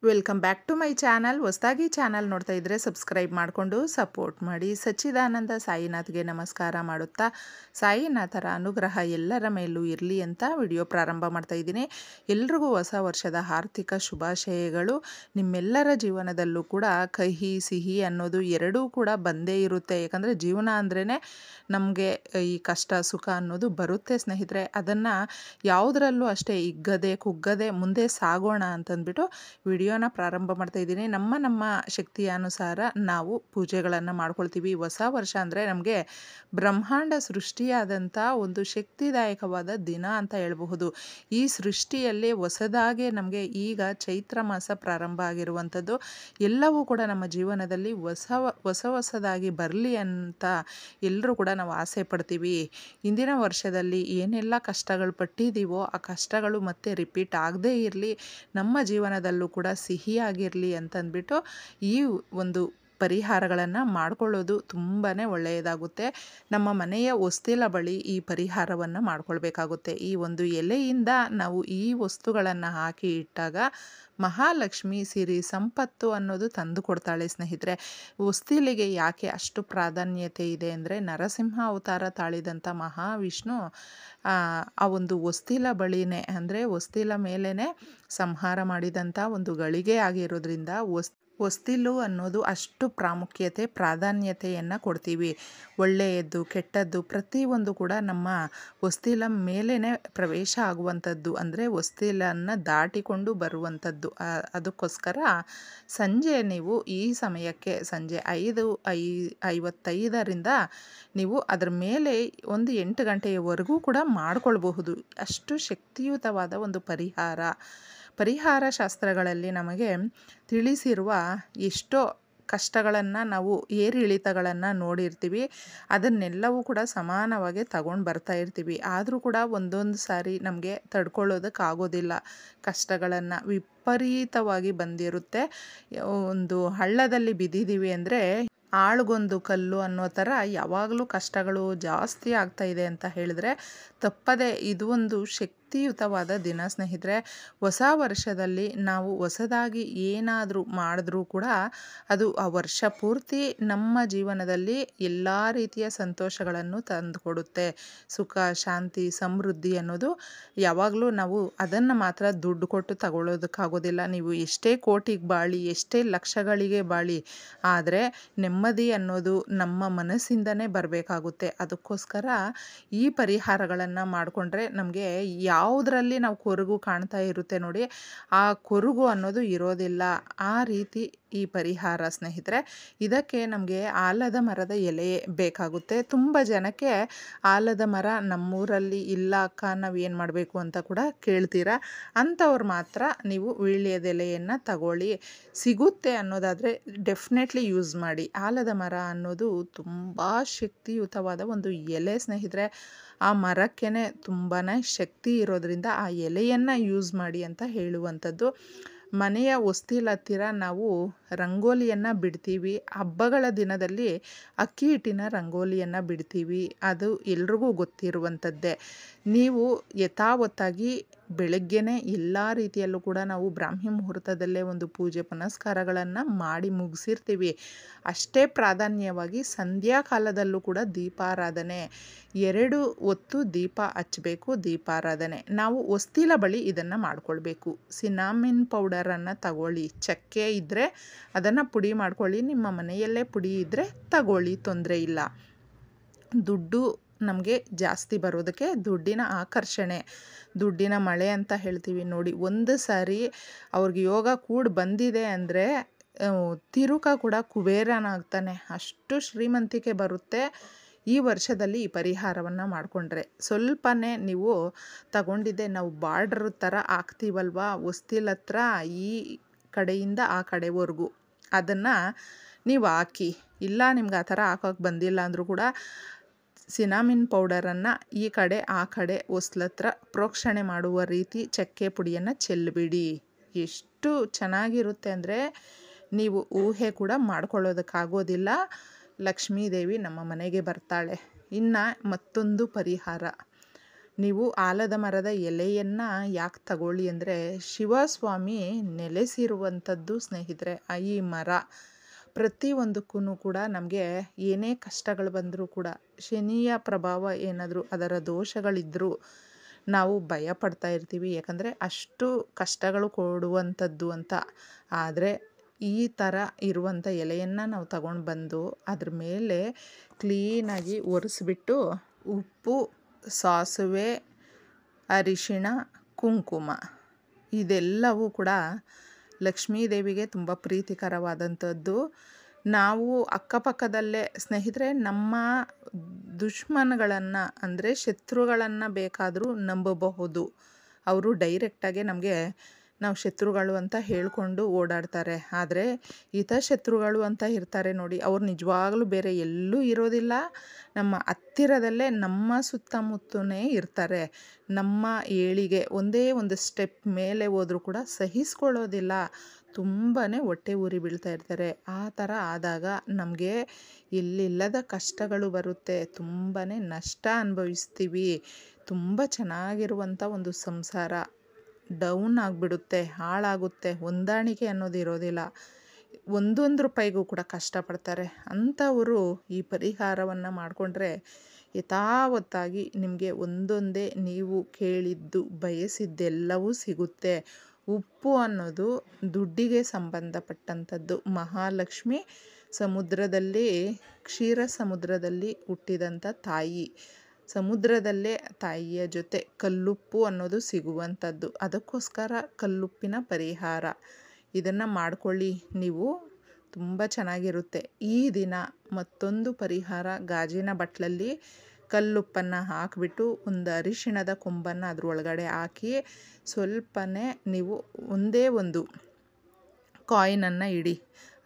Welcome back to my channel. ಹೊಸದಾಗಿ channel ನೋಡ್ತಾ ಇದ್ದರೆ ಸಬ್ಸ್ಕ್ರೈಬ್ ಮಾಡಿಕೊಂಡು ಸಪೋರ್ಟ್ ಮಾಡಿ. ಸಚ್ಚಿದಾನಂದ ಸಾಯಿನಾಥ್ಗೆ ನಮಸ್ಕಾರ ಮಾಡುತ್ತಾ ಸಾಯಿನಾಥರ ಅನುಗ್ರಹ ಎಲ್ಲರ ಮೇಲೂ ಇರಲಿ ಅಂತ ವಿಡಿಯೋ ಪ್ರಾರಂಭ ಮಾಡ್ತಾ ಇದ್ದೀನಿ. ಎಲ್ರಿಗೂ ಹೊಸ ವರ್ಷದ ಆರ್ಥಿಕ ಶುಭಾಶಯಗಳು. ನಿಮ್ಮೆಲ್ಲರ ಜೀವನದಲ್ಲೂ ಕೂಡ ಕಹಿ ಸಿಹಿ ಅನ್ನೋದು ಎರಡೂ ಕೂಡ ಬಂದೇ ಇರುತ್ತೆ. ಯಾಕಂದರೆ ಜೀವನ ಅಂದ್ರೇ ನಮಗೆ ಈ ಕಷ್ಟ ಸುಖ ಅನ್ನೋದು ಬರುತ್ತೆ ಸ್ನೇಹಿತರೆ. ಅದನ್ನು ಯಾವುದರಲ್ಲೂ ಅಷ್ಟೇ ಹಿಗ್ಗದೆ ಕುಗ್ಗದೆ ಮುಂದೆ ಸಾಗೋಣ ಅಂತಂದ್ಬಿಟ್ಟು ವಿಡಿಯೋನ ಪ್ರಾರಂಭ ಮಾಡ್ತಾ ಇದ್ದೀನಿ. ನಮ್ಮ ಶಕ್ತಿಯ ಅನುಸಾರ ನಾವು ಪೂಜೆಗಳನ್ನು ಮಾಡ್ಕೊಳ್ತೀವಿ. ಹೊಸ ವರ್ಷ ಅಂದರೆ ನಮಗೆ ಬ್ರಹ್ಮಾಂಡ ಸೃಷ್ಟಿಯಾದಂಥ ಒಂದು ಶಕ್ತಿದಾಯಕವಾದ ದಿನ ಅಂತ ಹೇಳಬಹುದು. ಈ ಸೃಷ್ಟಿಯಲ್ಲಿ ಹೊಸದಾಗಿ ನಮಗೆ ಈಗ ಚೈತ್ರ ಮಾಸ ಪ್ರಾರಂಭ ಆಗಿರುವಂಥದ್ದು. ಎಲ್ಲವೂ ಕೂಡ ನಮ್ಮ ಜೀವನದಲ್ಲಿ ಹೊಸದಾಗಿ ಬರಲಿ ಅಂತ ಎಲ್ಲರೂ ಕೂಡ ನಾವು ಆಸೆ ಪಡ್ತೀವಿ. ಇಂದಿನ ವರ್ಷದಲ್ಲಿ ಏನೆಲ್ಲ ಕಷ್ಟಗಳು ಪಟ್ಟಿದ್ದೀವೋ ಆ ಕಷ್ಟಗಳು ಮತ್ತೆ ರಿಪೀಟ್ ಆಗದೇ ಇರಲಿ, ನಮ್ಮ ಜೀವನದಲ್ಲೂ ಕೂಡ ಸಿಹಿಯಾಗಿರಲಿ ಅಂತಂದ್ಬಿಟ್ಟು ಈ ಒಂದು ಪರಿಹಾರಗಳನ್ನು ಮಾಡಿಕೊಳ್ಳೋದು ತುಂಬಾ ಒಳ್ಳೆಯದಾಗುತ್ತೆ. ನಮ್ಮ ಮನೆಯ ಹೊಸ್ತಿಲ ಬಳಿ ಈ ಪರಿಹಾರವನ್ನು ಮಾಡ್ಕೊಳ್ಬೇಕಾಗುತ್ತೆ. ಈ ಒಂದು ಎಲೆಯಿಂದ ನಾವು ಈ ವಸ್ತುಗಳನ್ನು ಹಾಕಿ ಇಟ್ಟಾಗ ಮಹಾಲಕ್ಷ್ಮಿ ಸಿರಿ ಸಂಪತ್ತು ಅನ್ನೋದು ತಂದು ಕೊಡ್ತಾಳೆ ಸ್ನೇಹಿತರೆ. ಹೊಸ್ತಿಲಿಗೆ ಯಾಕೆ ಅಷ್ಟು ಪ್ರಾಧಾನ್ಯತೆ ಇದೆ ಅಂದರೆ, ನರಸಿಂಹ ಅವತಾರ ತಾಳಿದಂಥ ಮಹಾವಿಷ್ಣು ಆ ಒಂದು ಹೊಸ್ತಿಲ ಬಳಿನೇ ಅಂದರೆ ಹೊಸ್ತಿಲ ಮೇಲೇ ಸಂಹಾರ ಮಾಡಿದಂಥ ಒಂದು ಗಳಿಗೆ ಆಗಿರೋದ್ರಿಂದ ಹೊಸ್ತಿಲು ಅನ್ನೋದು ಅಷ್ಟು ಪ್ರಾಧಾನ್ಯತೆಯನ್ನು ಕೊಡ್ತೀವಿ. ಒಳ್ಳೆಯದ್ದು ಕೆಟ್ಟದ್ದು ಪ್ರತಿಯೊಂದು ಕೂಡ ನಮ್ಮ ಹೊಸ್ತಿಲ ಮೇಲೇ ಪ್ರವೇಶ ಆಗುವಂಥದ್ದು, ಅಂದರೆ ಹೊಸ್ತಿಲನ್ನು ದಾಟಿಕೊಂಡು ಬರುವಂಥದ್ದು. ಅದಕ್ಕೋಸ್ಕರ ಸಂಜೆ ನೀವು ಈ ಸಮಯಕ್ಕೆ ಸಂಜೆ 5:55ರಿಂದ ನೀವು ಅದರ ಮೇಲೆ ಒಂದು 8 ಗಂಟೆಯವರೆಗೂ ಕೂಡ ಮಾಡ್ಕೊಳ್ಬಹುದು. ಅಷ್ಟು ಶಕ್ತಿಯುತವಾದ ಒಂದು ಪರಿಹಾರ ಶಾಸ್ತ್ರಗಳಲ್ಲಿ ನಮಗೆ ತಿಳಿಸಿರುವ ಎಷ್ಟೋ ಕಷ್ಟಗಳನ್ನು ನಾವು ಏರಿಳಿತಗಳನ್ನು ನೋಡಿರ್ತೀವಿ. ಅದನ್ನೆಲ್ಲವೂ ಕೂಡ ಸಮಾನವಾಗಿ ತಗೊಂಡು ಬರ್ತಾ ಇರ್ತೀವಿ. ಆದರೂ ಕೂಡ ಒಂದೊಂದು ಸಾರಿ ನಮಗೆ ತಡ್ಕೊಳ್ಳೋದಕ್ಕಾಗೋದಿಲ್ಲ. ಕಷ್ಟಗಳನ್ನು ವಿಪರೀತವಾಗಿ ಬಂದಿರುತ್ತೆ. ಒಂದು ಹಳ್ಳದಲ್ಲಿ ಬಿದ್ದಿದ್ದೀವಿ ಅಂದರೆ ಆಳ್ಗೊಂದು ಕಲ್ಲು ಅನ್ನೋ ಥರ ಯಾವಾಗಲೂ ಕಷ್ಟಗಳು ಜಾಸ್ತಿ ಆಗ್ತಾ ಇದೆ ಅಂತ ಹೇಳಿದ್ರೆ ತಪ್ಪದೆ. ಇದು ಒಂದು ಶಕ್ತಿಯುತವಾದ ದಿನ ಸ್ನೇಹಿತರೆ. ಹೊಸ ವರ್ಷದಲ್ಲಿ ನಾವು ಹೊಸದಾಗಿ ಏನಾದರೂ ಮಾಡಿದ್ರೂ ಕೂಡ ಅದು ಆ ವರ್ಷ ಪೂರ್ತಿ ನಮ್ಮ ಜೀವನದಲ್ಲಿ ಎಲ್ಲ ರೀತಿಯ ಸಂತೋಷಗಳನ್ನು ತಂದುಕೊಡುತ್ತೆ. ಸುಖ ಶಾಂತಿ ಸಮೃದ್ಧಿ ಅನ್ನೋದು ಯಾವಾಗಲೂ ನಾವು ಅದನ್ನು ಮಾತ್ರ ದುಡ್ಡು ಕೊಟ್ಟು ತಗೊಳ್ಳೋದಕ್ಕಾಗೋದಿಲ್ಲ. ನೀವು ಎಷ್ಟೇ ಕೋಟಿಗೆ ಬಾಳಿ ಎಷ್ಟೇ ಲಕ್ಷಗಳಿಗೆ ಬಾಳಿ, ಆದರೆ ನೆಮ್ಮದಿ ಅನ್ನೋದು ನಮ್ಮ ಮನಸ್ಸಿಂದನೇ ಬರಬೇಕಾಗುತ್ತೆ. ಅದಕ್ಕೋಸ್ಕರ ಈ ಪರಿಹಾರಗಳನ್ನು ಮಾಡಿಕೊಂಡ್ರೆ ನಮಗೆ ಯಾವುದರಲ್ಲಿ ನಾವು ಕೊರಗು ಕಾಣ್ತಾ ಇರುತ್ತೆ ನೋಡಿ, ಆ ಕೊರಗು ಅನ್ನೋದು ಇರೋದಿಲ್ಲ. ಆ ರೀತಿ ಈ ಪರಿಹಾರ ಸ್ನೇಹಿತರೆ. ಇದಕ್ಕೆ ನಮಗೆ ಆಲದ ಮರದ ಎಲೆ ಬೇಕಾಗುತ್ತೆ. ತುಂಬ ಜನಕ್ಕೆ ಆಲದ ಮರ ನಮ್ಮೂರಲ್ಲಿ ಇಲ್ಲ ಅಕ್ಕ, ನಾವು ಏನು ಮಾಡಬೇಕು ಅಂತ ಕೂಡ ಕೇಳ್ತೀರಾ. ಅಂಥವ್ರು ಮಾತ್ರ ನೀವು ವೀಳ್ಯದ ಎಲೆಯನ್ನು ತಗೊಳ್ಳಿ. ಸಿಗುತ್ತೆ ಅನ್ನೋದಾದರೆ ಡೆಫಿನೆಟ್ಲಿ ಯೂಸ್ ಮಾಡಿ. ಆಲದ ಮರ ಅನ್ನೋದು ತುಂಬ ಶಕ್ತಿಯುತವಾದ ಒಂದು ಎಲೆ ಸ್ನೇಹಿತರೆ. ಆ ಮರಕ್ಕೇ ತುಂಬಾ ಶಕ್ತಿ ಇರೋದ್ರಿಂದ ಆ ಎಲೆಯನ್ನು ಯೂಸ್ ಮಾಡಿ ಅಂತ ಹೇಳುವಂಥದ್ದು. ಮನೆಯ ಹೊಸ್ತಿಲ ಹತ್ತಿರ ನಾವು ರಂಗೋಲಿಯನ್ನು ಬಿಡ್ತೀವಿ. ಹಬ್ಬಗಳ ದಿನದಲ್ಲಿ ಅಕ್ಕಿ ಹಿಟ್ಟಿನ ರಂಗೋಲಿಯನ್ನು ಬಿಡ್ತೀವಿ. ಅದು ಎಲ್ರಿಗೂ ಗೊತ್ತಿರುವಂಥದ್ದೇ. ನೀವು ಯಥಾವತ್ತಾಗಿ ಬೆಳಗ್ಗೆನೇ ಎಲ್ಲ ರೀತಿಯಲ್ಲೂ ಕೂಡ ನಾವು ಬ್ರಾಹ್ಮಿ ಮುಹೂರ್ತದಲ್ಲೇ ಒಂದು ಪೂಜೆ ಪುನಸ್ಕಾರಗಳನ್ನು ಮಾಡಿ ಮುಗಿಸಿರ್ತೀವಿ. ಅಷ್ಟೇ ಪ್ರಾಧಾನ್ಯವಾಗಿ ಸಂಧ್ಯಾಕಾಲದಲ್ಲೂ ಕೂಡ ದೀಪಾರಾಧನೆ 2 ಹೊತ್ತು ದೀಪ ಹಚ್ಚಬೇಕು. ದೀಪಾರಾಧನೆ ನಾವು ಹೊಸ್ತಿಲ ಬಳಿ ಇದನ್ನು ಮಾಡ್ಕೊಳ್ಬೇಕು. ಸಿನಾಮಿನ್ ಪೌಡರನ್ನು ತಗೊಳ್ಳಿ. ಚಕ್ಕೆ ಇದ್ದರೆ ಅದನ್ನು ಪುಡಿ ಮಾಡ್ಕೊಳ್ಳಿ. ನಿಮ್ಮ ಮನೆಯಲ್ಲೇ ಪುಡಿ ಇದ್ದರೆ ತಗೊಳ್ಳಿ, ತೊಂದರೆ ಇಲ್ಲ. ದುಡ್ಡು ನಮಗೆ ಜಾಸ್ತಿ ಬರೋದಕ್ಕೆ ದುಡ್ಡಿನ ಆಕರ್ಷಣೆ, ದುಡ್ಡಿನ ಮಳೆ ಅಂತ ಹೇಳ್ತೀವಿ ನೋಡಿ. ಒಂದು ಸಾರಿ ಅವ್ರಿಗೆ ಯೋಗ ಕೂಡ ಬಂದಿದೆ ಅಂದರೆ ತಿರುಕ ಕೂಡ ಕುಬೇರನಾಗ್ತಾನೆ. ಅಷ್ಟು ಶ್ರೀಮಂತಿಕೆ ಬರುತ್ತೆ ಈ ವರ್ಷದಲ್ಲಿ ಈ ಪರಿಹಾರವನ್ನು ಮಾಡಿಕೊಂಡ್ರೆ. ಸ್ವಲ್ಪನೇ ನೀವು ತಗೊಂಡಿದ್ದೆ ನಾವು ಬಾರ್ಡ್ರ್ ಥರ ಹಾಕ್ತೀವಲ್ವ ಹೊಸ್ತಿಲ ಹತ್ರ, ಈ ಕಡೆಯಿಂದ ಆ ಕಡೆವರೆಗೂ ಅದನ್ನು ನೀವು ಹಾಕಿ. ಇಲ್ಲ ನಿಮ್ಗೆ ಆ ಥರ ಹಾಕೋಕ್ಕೆ ಬಂದಿಲ್ಲ ಅಂದರೂ ಕೂಡ ಸಿನಾಮಿನ್ ಪೌಡರನ್ನು ಈ ಕಡೆ ಆ ಕಡೆ ಹೊಸ್ಲತ್ರ ಪ್ರೋಕ್ಷಣೆ ಮಾಡುವ ರೀತಿ ಚಕ್ಕೆ ಪುಡಿಯನ್ನು ಚೆಲ್ಲಿಬಿಡಿ. ಎಷ್ಟು ಚೆನ್ನಾಗಿರುತ್ತೆ ಅಂದರೆ ನೀವು ಊಹೆ ಕೂಡ ಮಾಡ್ಕೊಳ್ಳೋದಕ್ಕಾಗೋದಿಲ್ಲ. ಲಕ್ಷ್ಮೀದೇವಿ ನಮ್ಮ ಮನೆಗೆ ಬರ್ತಾಳೆ. ಇನ್ನು ಮತ್ತೊಂದು ಪರಿಹಾರ, ನೀವು ಆಲದ ಮರದ ಎಲೆಯನ್ನು ಯಾಕೆ ತಗೊಳ್ಳಿ ಅಂದರೆ ಶಿವಸ್ವಾಮಿ ನೆಲೆಸಿರುವಂಥದ್ದು ಸ್ನೇಹಿತರೆ. ಈ ಮರ ಪ್ರತಿಯೊಂದಕ್ಕೂ ಕೂಡ ನಮಗೆ ಏನೇ ಕಷ್ಟಗಳು ಬಂದರೂ ಕೂಡ, ಶನಿಯ ಪ್ರಭಾವ ಏನಾದರೂ ಅದರ ದೋಷಗಳಿದ್ದರೂ ನಾವು ಭಯ ಪಡ್ತಾ ಇರ್ತೀವಿ, ಯಾಕಂದರೆ ಅಷ್ಟು ಕಷ್ಟಗಳು ಕೊಡುವಂಥದ್ದು ಅಂತ. ಆದರೆ ಈ ಥರ ಇರುವಂಥ ಎಲೆಯನ್ನು ನಾವು ತಗೊಂಡು ಬಂದು ಅದ್ರ ಮೇಲೆ ಕ್ಲೀನಾಗಿ ಒರೆಸ್ಬಿಟ್ಟು ಉಪ್ಪು, ಸಾಸಿವೆ, ಅರಿಶಿಣ, ಕುಂಕುಮ ಇದೆಲ್ಲವೂ ಕೂಡ ಲಕ್ಷ್ಮೀ ದೇವಿಗೆ ತುಂಬ ಪ್ರೀತಿಕರವಾದಂಥದ್ದು. ನಾವು ಅಕ್ಕಪಕ್ಕದಲ್ಲೇ ಸ್ನೇಹಿತರೆ ನಮ್ಮ ದುಶ್ಮನ್ಗಳನ್ನು ಅಂದರೆ ಶತ್ರುಗಳನ್ನು ಬೇಕಾದರೂ ನಂಬಬಹುದು. ಅವರು ಡೈರೆಕ್ಟಾಗೆ ನಮಗೆ ನಾವು ಶತ್ರುಗಳು ಅಂತ ಹೇಳ್ಕೊಂಡು ಓಡಾಡ್ತಾರೆ. ಆದರೆ ಹಿತಶತ್ರುಗಳು ಅಂತ ಇರ್ತಾರೆ ನೋಡಿ, ಅವ್ರು ನಿಜವಾಗ್ಲೂ ಬೇರೆ ಎಲ್ಲೂ ಇರೋದಿಲ್ಲ, ನಮ್ಮ ಹತ್ತಿರದಲ್ಲೇ ನಮ್ಮ ಸುತ್ತಮುತ್ತನೇ ಇರ್ತಾರೆ. ನಮ್ಮ ಏಳಿಗೆ ಒಂದೇ ಒಂದು ಸ್ಟೆಪ್ ಮೇಲೆ ಹೋದರೂ ಕೂಡ ಸಹಿಸ್ಕೊಳ್ಳೋದಿಲ್ಲ, ತುಂಬಾ ಹೊಟ್ಟೆ ಉರಿ ಬೀಳ್ತಾ ಇರ್ತಾರೆ. ಆ ಥರ ಆದಾಗ ನಮಗೆ ಇಲ್ಲಿಲ್ಲದ ಕಷ್ಟಗಳು ಬರುತ್ತೆ, ತುಂಬಾ ನಷ್ಟ ಅನುಭವಿಸ್ತೀವಿ. ತುಂಬ ಚೆನ್ನಾಗಿರುವಂಥ ಒಂದು ಸಂಸಾರ ಡೌನ್ ಆಗಿಬಿಡುತ್ತೆ, ಹಾಳಾಗುತ್ತೆ, ಹೊಂದಾಣಿಕೆ ಅನ್ನೋದು ಇರೋದಿಲ್ಲ. ಒಂದೊಂದು ರೂಪಾಯಿಗೂ ಕೂಡ ಕಷ್ಟಪಡ್ತಾರೆ. ಅಂಥವರು ಈ ಪರಿಹಾರವನ್ನು ಮಾಡಿಕೊಂಡ್ರೆ ಯಥಾವತ್ತಾಗಿ ನಿಮಗೆ ಒಂದೊಂದೇ ನೀವು ಕೇಳಿದ್ದು ಬಯಸಿದ್ದೆಲ್ಲವೂ ಸಿಗುತ್ತೆ. ಉಪ್ಪು ಅನ್ನೋದು ದುಡ್ಡಿಗೆ ಸಂಬಂಧಪಟ್ಟಂಥದ್ದು. ಮಹಾಲಕ್ಷ್ಮಿ ಸಮುದ್ರದಲ್ಲಿ, ಕ್ಷೀರ ಸಮುದ್ರದಲ್ಲಿ ಹುಟ್ಟಿದಂಥ ತಾಯಿ. ಸಮುದ್ರದಲ್ಲೇ ತಾಯಿಯ ಜೊತೆ ಕಲ್ಲುಪ್ಪು ಅನ್ನೋದು ಸಿಗುವಂಥದ್ದು. ಅದಕ್ಕೋಸ್ಕರ ಕಲ್ಲುಪ್ಪಿನ ಪರಿಹಾರ ಇದನ್ನು ಮಾಡ್ಕೊಳ್ಳಿ, ನೀವು ತುಂಬ ಚೆನ್ನಾಗಿರುತ್ತೆ. ಈ ದಿನ ಮತ್ತೊಂದು ಪರಿಹಾರ, ಗಾಜಿನ ಬಟ್ಲಲ್ಲಿ ಕಲ್ಲುಪ್ಪನ್ನು ಹಾಕಿಬಿಟ್ಟು ಒಂದು ಅರಿಶಿಣದ ಕೊಂಬನ್ನು ಅದ್ರೊಳಗಡೆ ಹಾಕಿ ಸ್ವಲ್ಪನೇ ನೀವು ಒಂದೇ ಒಂದು ಕಾಯಿನನ್ನು ಇಡಿ.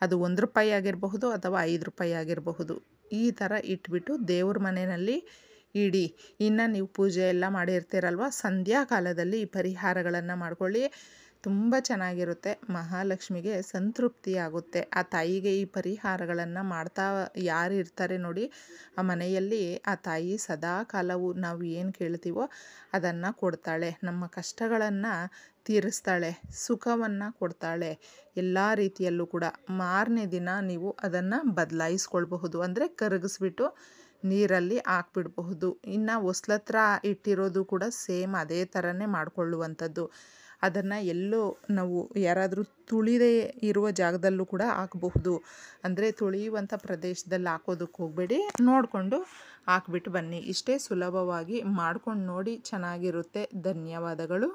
ಅದು 1 ರೂಪಾಯಿ ಆಗಿರಬಹುದು ಅಥವಾ 5 ರೂಪಾಯಿ ಆಗಿರಬಹುದು. ಈ ಥರ ಇಟ್ಬಿಟ್ಟು ದೇವ್ರ ಮನೆಯಲ್ಲಿ ಇಡಿ. ಇನ್ನು ನೀವು ಪೂಜೆ ಎಲ್ಲ ಮಾಡಿರ್ತೀರಲ್ವ, ಸಂಧ್ಯಾಕಾಲದಲ್ಲಿ ಈ ಪರಿಹಾರಗಳನ್ನು ಮಾಡ್ಕೊಳ್ಳಿ, ತುಂಬ ಚೆನ್ನಾಗಿರುತ್ತೆ. ಮಹಾಲಕ್ಷ್ಮಿಗೆ ಸಂತೃಪ್ತಿ ಆಗುತ್ತೆ. ಆ ತಾಯಿಗೆ ಈ ಪರಿಹಾರಗಳನ್ನು ಮಾಡ್ತಾ ಯಾರು ಇರ್ತಾರೆ ನೋಡಿ, ಆ ಮನೆಯಲ್ಲಿ ಆ ತಾಯಿ ಸದಾ ಕಾಲವು ನಾವು ಏನು ಕೇಳ್ತೀವೋ ಅದನ್ನು ಕೊಡ್ತಾಳೆ. ನಮ್ಮ ಕಷ್ಟಗಳನ್ನು ತೀರಿಸ್ತಾಳೆ, ಸುಖವನ್ನು ಕೊಡ್ತಾಳೆ ಎಲ್ಲ ರೀತಿಯಲ್ಲೂ ಕೂಡ. ಮಾರನೇ ದಿನ ನೀವು ಅದನ್ನು ಬದಲಾಯಿಸ್ಕೊಳ್ಬಹುದು, ಅಂದರೆ ಕರಗಿಸ್ಬಿಟ್ಟು ನೀರಲ್ಲಿ ಹಾಕ್ಬಿಡಬಹುದು. ಇನ್ನು ಹೊಸ್ಲತ್ರ ಇಟ್ಟಿರೋದು ಕೂಡ ಸೇಮ್ ಅದೇ ಥರನೇ ಮಾಡಿಕೊಳ್ಳುವಂಥದ್ದು. ಅದನ್ನು ಎಲ್ಲೋ ನಾವು ಯಾರಾದರೂ ತುಳಿದೇ ಇರುವ ಜಾಗದಲ್ಲೂ ಕೂಡ ಹಾಕಬಹುದು. ಅಂದರೆ ತುಳಿಯುವಂಥ ಪ್ರದೇಶದಲ್ಲಿ ಹಾಕೋದಕ್ಕೆ ಹೋಗಬೇಡಿ, ನೋಡಿಕೊಂಡು ಹಾಕ್ಬಿಟ್ಟು ಬನ್ನಿ. ಇಷ್ಟೇ ಸುಲಭವಾಗಿ ಮಾಡ್ಕೊಂಡು ನೋಡಿ, ಚೆನ್ನಾಗಿರುತ್ತೆ. ಧನ್ಯವಾದಗಳು.